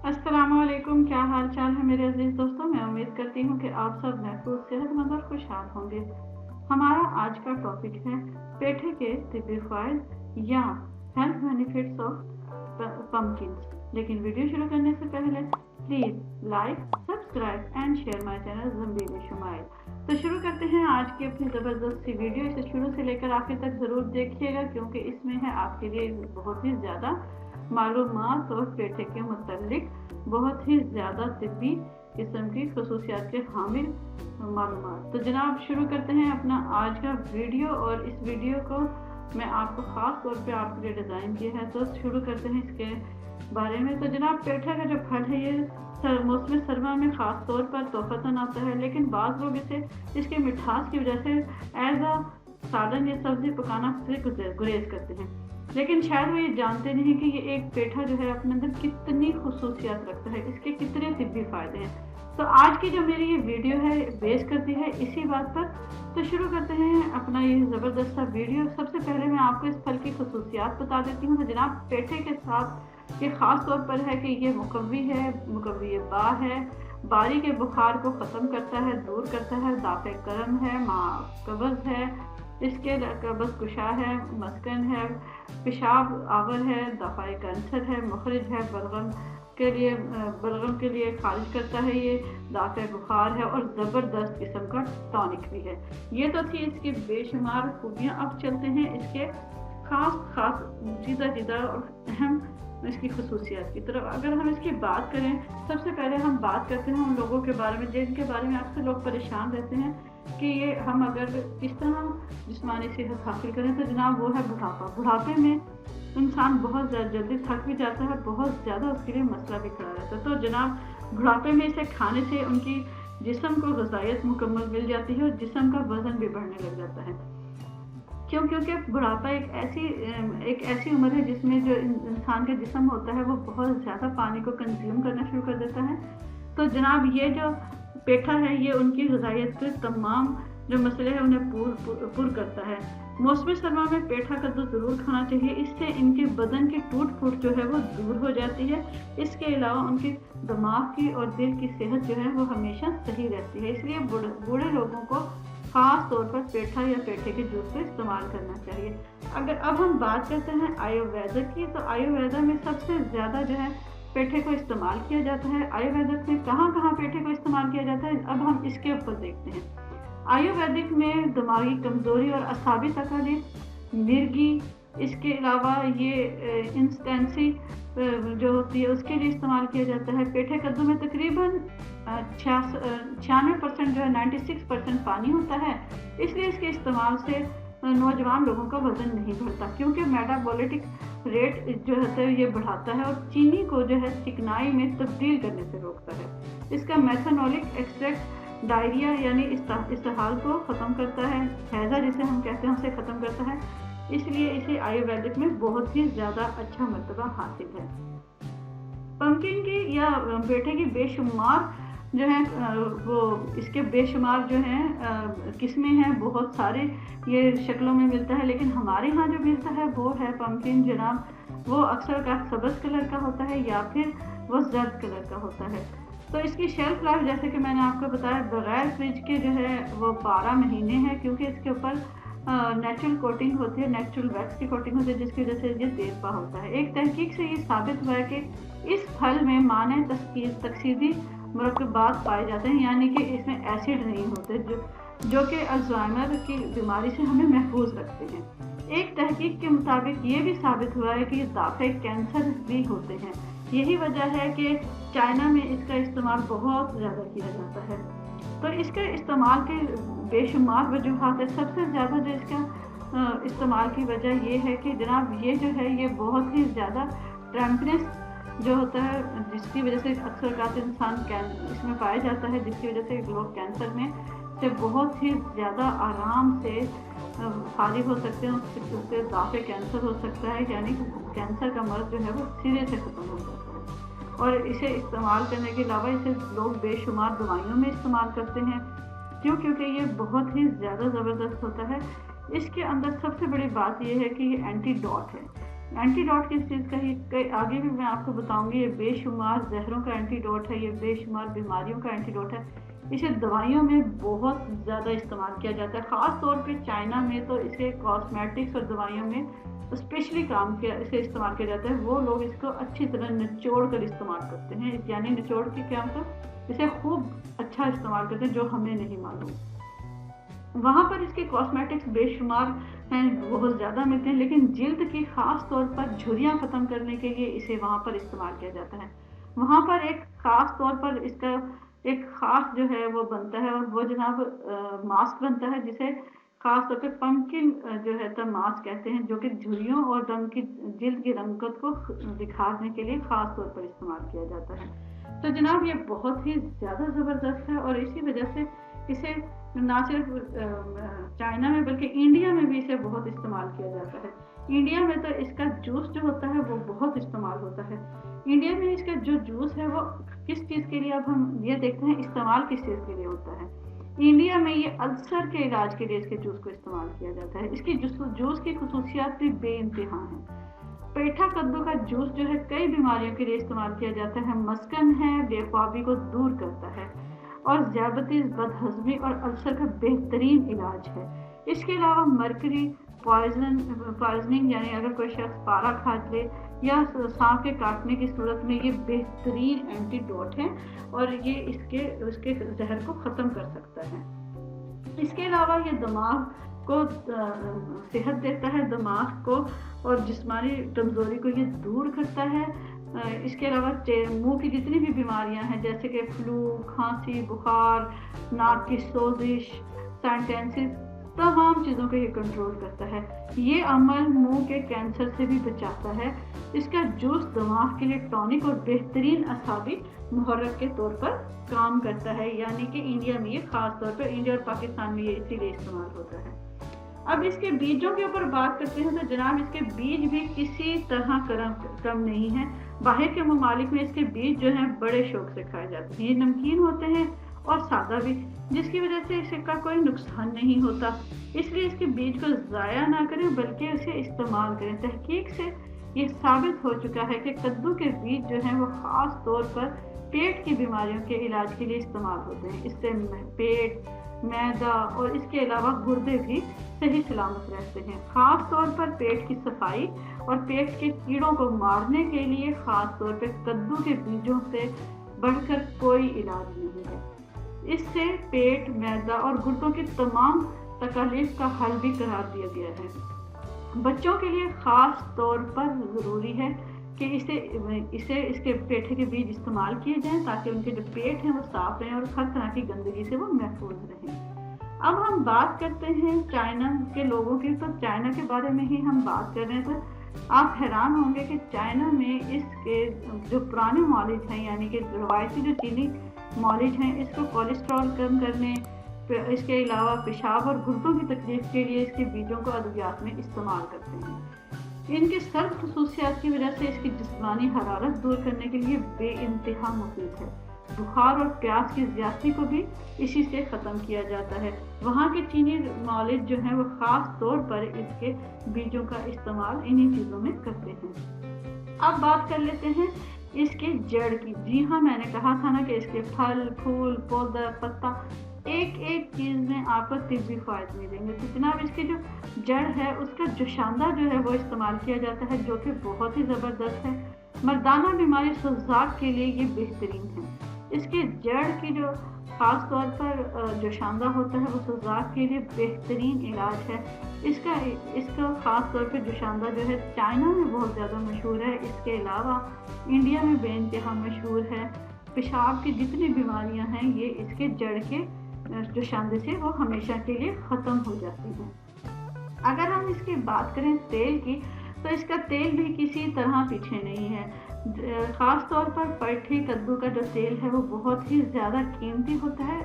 अस्सलामुअलैकुम, क्या हाल चाल है मेरे अजीज दोस्तों। मैं उम्मीद करती हूँ कि आप सब महफूज, सेहतमंद और खुशहाल होंगे। हमारा आज का टॉपिक है पेठे के तिब्बी फायदे या हेल्थ बेनिफिट्स ऑफ पम्पकिन। लेकिन वीडियो शुरू करने से पहले please like, subscribe and share my channel Zambeel Shumail. तो शुरू करते हैं आज की अपनी ज़बरदस्त सी वीडियो। इसे शुरू से लेकर आखिर तक ज़रूर देखिएगा क्योंकि इसमें है आपके लिए बहुत ही ज़्यादा मालूमात और पेठे के मुतालिक बहुत ही ज़्यादा तिब्बी किस्म की खसूसियात के हामिल मालूमात। तो जनाब शुरू करते हैं अपना आज का वीडियो, और इस वीडियो को मैं आपको ख़ास तौर पे आपके लिए डिज़ाइन किया है। तो शुरू करते हैं इसके बारे में। तो जनाब पेठा का जो फल है ये मौसम सरमा में ख़ास तौर पर तोहफ़तन आता है, लेकिन बाज़ लोग इसे इसके मिठास की वजह से एज अ सालन या सब्ज़ी पकाना से गुरेज करते हैं, लेकिन शायद वो ये जानते नहीं कि ये एक पेठा जो है अपने अंदर कितनी खसूसियात रखता है, इसके कितने तिब्बी फायदे हैं। तो आज की जो मेरी ये वीडियो है बेस करती है इसी बात पर। तो शुरू करते हैं अपना ये ज़बरदस्त सा वीडियो। सबसे पहले मैं आपको इस फल की खसूसियात बता देती हूँ। तो जनाब पेठे के साथ ये ख़ास तौर पर है कि ये मुकव्वी बा है, बारी के बुखार को ख़त्म करता है, दूर करता है, दाफ़े करम है, कब्ज़ है, इसके कब्ज़ कुशा है, मस्कन है, पेशाब आवर है, दफ़ाए कैंसर है, मुखरिज है, बलगम के लिए खारिज करता है, ये दाफ़े बुखार है और ज़बरदस्त किस्म का टॉनिक भी है। ये तो थी इसकी बेशुमार खूबियाँ। अब चलते हैं इसके ख़ास जीदा और अहम इसकी खसूसियात की तरफ। अगर हम इसकी बात करें, सबसे पहले हम बात करते हैं उन लोगों के बारे में जिनके बारे में अक्सर लोग परेशान रहते हैं कि ये हम अगर किस तरह जिस्मानी सेहत हासिल करें। तो जनाब वो है बुढ़ापा। बुढ़ापे में इंसान बहुत जल्दी थक भी जाता है, बहुत ज़्यादा उसके लिए मसला भी खड़ा रहता है। तो जनाब बुढ़ापे में इसे खाने से उनकी जिस्म को ग़िज़ाइयत मुकम्मल मिल जाती है और जिस्म का वज़न भी बढ़ने लग जाता है। क्योंकि बुढ़ापा एक ऐसी उम्र है जिसमें जो इंसान का जिस्म होता है वो बहुत ज़्यादा पानी को कंज्यूम करना शुरू कर देता है। तो जनाब ये जो पेठा है ये उनकी ग़िज़ाइयत के तमाम जो मसले हैं उन्हें पूर करता है। मौसमी सरमा में पेठा कद्दू ज़रूर खाना चाहिए, इससे इनके बदन की टूट फूट जो है वो दूर हो जाती है। इसके अलावा उनके दिमाग की और दिल की सेहत जो है वो हमेशा सही रहती है। इसलिए बूढ़े लोगों को ख़ास तौर पर पेठा या पेठे के जूस को इस्तेमाल करना चाहिए। अगर अब हम बात करते हैं आयुर्वेदा की, तो आयुर्वेदा में सबसे ज़्यादा जो है पेठे को इस्तेमाल किया जाता है। आयुर्वेदिक में कहाँ पेठे को इस्तेमाल किया जाता है, अब हम इसके ऊपर देखते हैं। आयुर्वेदिक में दिमागी कमज़ोरी और असाबी तकलीफ, मिर्गी, इसके अलावा ये इंस्टेंसी जो होती है उसके लिए इस्तेमाल किया जाता है। पेठे कद्दू में तकरीबन 96% जो है 96% पानी होता है, इसलिए इसके इस्तेमाल से नौजवान लोगों का वज़न नहीं बढ़ता, क्योंकि मेटाबॉलिक रेट जो है ये बढ़ाता है और चीनी को जो है चिकनाई में तब्दील करने से रोकता है। इसका मेथनोलिक एक्सट्रैक्ट डायरिया यानी इस्तेहाल को ख़त्म करता है, हैज़ा जिसे हम कहते हैं उसे ख़त्म करता है, इसलिए इसे आयुर्वेदिक में बहुत ही ज़्यादा अच्छा मर्तबा हासिल है। पम्पकिन की या पेठे की बेशुमार जो है वो इसके बेशुमार जो हैं किस्में हैं, बहुत सारे ये शक्लों में मिलता है, लेकिन हमारे यहाँ जो मिलता है वो है पम्पकिन जनाब, वो अक्सर का सब्ज़ कलर का होता है या फिर वो जर्द कलर का होता है। तो इसकी शेल्फ लाइफ जैसे कि मैंने आपको बताया बगैर फ्रिज के जो है वो 12 महीने है, क्योंकि इसके ऊपर नेचुरल कोटिंग होती है, नेचुरल वैक्स की कोटिंग होती है, जिसकी वजह से ये देरपा होता है। एक तहकीक से ये साबित हुआ है कि इस फल में माने तकसीदी मरकबात पाए जाते हैं, यानी कि इसमें एसिड नहीं होते जो कि अल्जाइमर की बीमारी से हमें महफूज रखते हैं। एक तहकीक के मुताबिक ये भी साबित हुआ है कि दाफ़े कैंसर भी होते हैं। यही वजह है कि चाइना में इसका इस्तेमाल बहुत ज़्यादा किया जाता है। तो इसके इस्तेमाल के बेशुमार वजूहात है। सबसे ज़्यादा जो इसका इस्तेमाल की वजह ये है कि जनाब ये जो है ये बहुत ही ज़्यादा टेम्परेचर जो होता है, जिसकी वजह से अक्सर का इंसान इसमें पाया जाता है, जिसकी वजह से लोग कैंसर में से बहुत ही ज़्यादा आराम से खारिज हो सकते हैं, उससे दाफ़े कैंसर हो सकता है, यानी कैंसर का मर्ज जो है वो सिरे से ख़त्म हो जाता है। और इसे इस्तेमाल करने के अलावा इसे लोग बेशुमार दवाइयों में इस्तेमाल करते हैं, क्योंकि ये बहुत ही ज़्यादा ज़बरदस्त होता है। इसके अंदर सबसे बड़ी बात यह है कि ये एंटीडॉट है, एंटीडोट किस चीज़ का है, आगे भी मैं आपको बताऊंगी। ये बेशुमार जहरों का एंटीडोट है, ये बेशुमार बीमारियों का एंटीडोट है। इसे दवाइयों में बहुत ज़्यादा इस्तेमाल किया जाता है, ख़ास तौर पे चाइना में तो इसे कॉस्मेटिक्स और दवाइयों में स्पेशली इसे इस्तेमाल किया जाता है। वो लोग इसको अच्छी तरह निचोड़ कर इस्तेमाल करते हैं, यानी निचोड़ के क्या मतलब, इसे खूब अच्छा इस्तेमाल करते हैं जो हमें नहीं मालूम। वहाँ पर इसके कॉस्मेटिक्स बेशुमार हैं, बहुत ज़्यादा मिलते हैं, लेकिन जिल्द की ख़ास तौर पर झुर्रियाँ ख़त्म करने के लिए इसे वहाँ पर इस्तेमाल किया जाता है। वहाँ पर एक ख़ास तौर पर इसका एक ख़ास जो है वो बनता है, और वो जनाब मास्क बनता है, जिसे ख़ास तौर पे पंपकिन जो है तो मास्क कहते हैं, जो कि झुर्रियों और जिल्द की रंगत को दिखाने के लिए ख़ास तौर पर इस्तेमाल किया जाता है। तो जनाब ये बहुत ही ज़्यादा ज़बरदस्त है, और इसी वजह से इसे ना सिर्फ चाइना में बल्कि इंडिया में भी इसे बहुत इस्तेमाल किया जाता है। इंडिया में तो इसका जूस जो होता है वो बहुत इस्तेमाल होता है। इंडिया में इसका जो जूस है वो किस चीज़ के लिए, अब हम ये देखते हैं इस्तेमाल किस चीज़ के लिए होता है। इंडिया में ये अल्सर के इलाज के लिए इसके जूस को इस्तेमाल किया जाता है। इसकी जूस की खसूसियात भी बेइंतहा हैं। पेठा कद्दू का जूस जो है कई बीमारियों के लिए इस्तेमाल किया जाता है। मस्कन है, बेख्वाबी को दूर करता है, और ज़्यादतीस, बदहज़मी और अल्सर का बेहतरीन इलाज है। इसके अलावा मरकरी पॉइजनिंग, यानी अगर कोई शख्स पारा खा ले या सांप के काटने की सूरत में, ये बेहतरीन एंटीडोट है और ये उसके जहर को ख़त्म कर सकता है। इसके अलावा ये दिमाग को सेहत देता है, दिमाग को और जिस्मानी कमज़ोरी को ये दूर करता है। इसके अलावा मुंह की जितनी भी बीमारियां हैं, जैसे कि फ्लू, खांसी, बुखार, नाक की सोजिश, सेंटेंसिस, तमाम चीज़ों को ये कंट्रोल करता है। ये अमल मुंह के कैंसर से भी बचाता है। इसका जूस दिमाग के लिए टॉनिक और बेहतरीन असाबी मुहर्रक के तौर पर काम करता है, यानी कि इंडिया में ये ख़ास तौर पर, इंडिया और पाकिस्तान में ये इसीलिए इस्तेमाल होता है। अब इसके बीजों के ऊपर बात करते हैं तो जनाब इसके बीज भी किसी तरह कम नहीं है। बाहर के ममालिक में इसके बीज जो हैं बड़े शौक से खाए जाते हैं। ये नमकीन होते हैं और सादा भी, जिसकी वजह से इसका कोई नुकसान नहीं होता। इसलिए इसके बीज को ज़ाया ना करें बल्कि इसे इस्तेमाल करें। तहकीक से ये साबित हो चुका है कि कद्दू के बीज जो हैं वो ख़ास तौर पर पेट की बीमारियों के इलाज के लिए इस्तेमाल होते हैं। इससे पेट, मैदा और इसके अलावा गुर्दे भी सही सलामत रहते हैं। ख़ास तौर पर पेट की सफाई और पेट के कीड़ों को मारने के लिए ख़ास तौर पर कद्दू के बीजों से बढ़कर कोई इलाज नहीं है। इससे पेट, मैदा और गुर्दों की तमाम तकलीफ का हल भी करार दिया गया है। बच्चों के लिए ख़ास तौर पर ज़रूरी है कि इसके पेठे के बीज इस्तेमाल किए जाएं ताकि उनके जो पेट हैं वो साफ रहें और हर तरह की गंदगी से वो महफूज रहें। अब हम बात करते हैं चाइना के लोगों की। तो चाइना के बारे में ही हम बात कर रहे हैं, तो आप हैरान होंगे कि चाइना में इसके जो पुराने मौलिज हैं, यानी कि रवायती जो चीनी मौलिज हैं, इसको कोलेस्ट्रॉल कम करने, इसके अलावा पेशाब और गुर्दों की तकलीफ के लिए इसके बीजों को अद्वियात में इस्तेमाल करते हैं। इनकी सर्द खसूसियात की वजह से इसकी जिस्मानी हरारत दूर करने के लिए बेइंतहा मुफीद है। बुखार और प्यास की ज़्यादती को भी इसी से ख़त्म किया जाता है। वहाँ के चीनी मौलिद जो हैं वो ख़ास तौर पर इसके बीजों का इस्तेमाल इन्हीं चीज़ों में करते हैं। अब बात कर लेते हैं इसके जड़ की। जी हाँ, मैंने कहा था ना कि इसके फल, फूल, पौधा, पत्ता, एक एक चीज़ में आपको तिब्बी फ़ायदे मिलेंगे। तो जनाब इसकी जो जड़ है उसका जोशांदा जो है वो इस्तेमाल किया जाता है, जो कि बहुत ही ज़बरदस्त है। मर्दाना बीमारी सुजाक के लिए ये बेहतरीन है। इसके जड़ की जो ख़ास तौर पर जोशांदा होता है वो सुजाक के लिए बेहतरीन इलाज है। इसका ख़ास तौर पर जोशांदा जो है चाइना में बहुत ज़्यादा मशहूर है। इसके अलावा इंडिया में बेइंतहा मशहूर है। पेशाब की जितनी बीमारियां हैं ये इसके जड़ के जोशांदे से वो हमेशा के लिए ख़त्म हो जाती हैं। अगर हम इसकी बात करें तेल की, तो इसका तेल भी किसी तरह पीछे नहीं है। ख़ास तौर पर पैठी कद्दू का जो तेल है वो बहुत ही ज़्यादा कीमती होता है।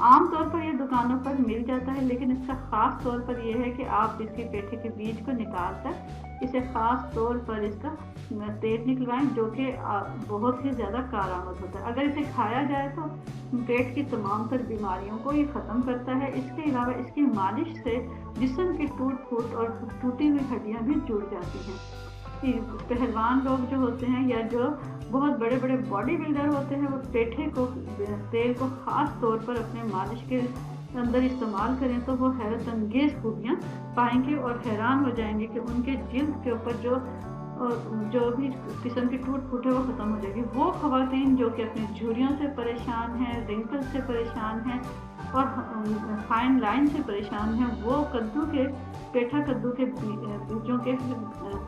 आम तौर पर ये दुकानों पर मिल जाता है, लेकिन इसका ख़ास तौर पर यह है कि आप इसके पेठे के बीज को निकाल कर इसे ख़ास तौर पर इसका तेल निकलवाएं, जो कि बहुत ही ज़्यादा कारआमद होता है। अगर इसे खाया जाए तो पेट की तमाम तर बीमारियों को ये ख़त्म करता है। इसके अलावा इसकी मालिश से जिस्म की टूट फूट और टूटी हुई हड्डियाँ भी जुड़ जाती हैं। पहलवान लोग जो होते हैं या जो बहुत बड़े बड़े बॉडी बिल्डर होते हैं वो पेठे को तेल को ख़ास तौर पर अपने मालिश के अंदर इस्तेमाल करें तो वो हैरत अंगेज़ खूबियाँ पाएंगे और हैरान हो जाएंगे कि उनके जिल्द के ऊपर जो भी किस्म की टूट फूट है वो ख़त्म हो जाएगी। वो ख़वातीन जो कि अपनी झुर्रियों से परेशान हैं, रिंकल से परेशान हैं और फाइन लाइन से परेशान हैं, वो पेठा कद्दू के बीजों के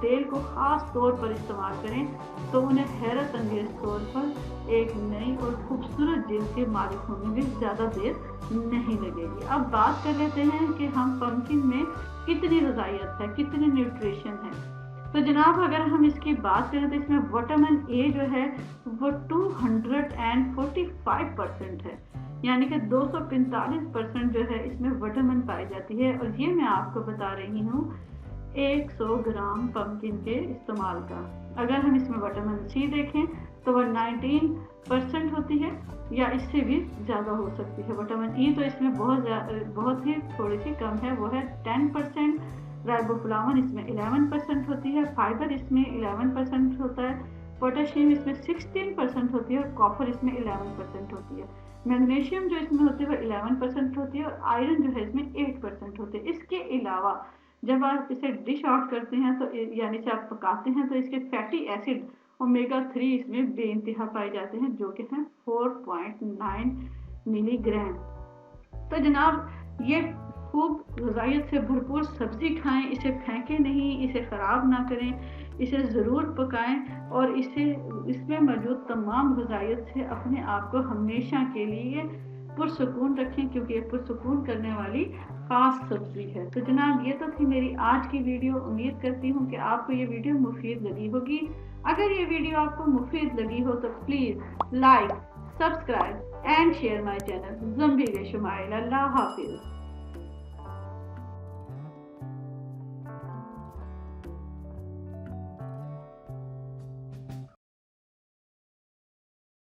तेल को ख़ास तौर पर इस्तेमाल करें तो उन्हें हैरत अंगेज़ तौर पर एक नई और खूबसूरत जिल्द के मालिक होने में ज़्यादा देर नहीं लगेगी। अब बात कर लेते हैं कि हम पम्पकिन में कितनी ग़िज़ाइयत है, कितनी न्यूट्रिशन है। तो जनाब अगर हम इसकी बात करें तो इसमें विटामिन ए जो है वो 245% है, यानी कि 245% जो है इसमें विटामिन पाई जाती है। और ये मैं आपको बता रही हूँ 100 ग्राम पम्पकिन के इस्तेमाल का। अगर हम इसमें विटामिन सी देखें तो वह 19% होती है या इससे भी ज़्यादा हो सकती है। विटामिन ई तो इसमें बहुत ही थोड़ी सी कम है, वो है 10%। राइबोफ्लाविन इसमें 11% होती है, फाइबर इसमें 11% होता है, पोटेशियम इसमें 16% होती है और कॉपर इसमें 11% होती है। मैग्नीशियम जो इसमें होती है वो 11% होती है और आयरन जो है इसमें 8% होते हैं। इसके अलावा जब आप इसे डिश आउट करते हैं तो यानी से आप पकाते हैं तो इसके फैटी एसिड ओमेगा 3 इसमें बेइंतहा पाए जाते हैं जो कि हैं 4.9 मिलीग्राम। तो जनाब ये खूब ग़िज़ाइयत से भरपूर सब्ज़ी खाएं, इसे फेंकें नहीं, इसे ख़राब ना करें, इसे ज़रूर पकाएं और इसमें मौजूद तमाम ग़िज़ाइयत से अपने आप को हमेशा के लिए पुरसुकून रखें क्योंकि ये पुरसुकून करने वाली ख़ास सब्ज़ी है। तो जनाब ये तो थी मेरी आज की वीडियो। उम्मीद करती हूँ कि आपको ये वीडियो मुफीद लगी होगी। अगर ये वीडियो आपको मुफीद लगी हो तो please like, subscribe and share my channel Zambeer Shumail. Allah हाफिज़।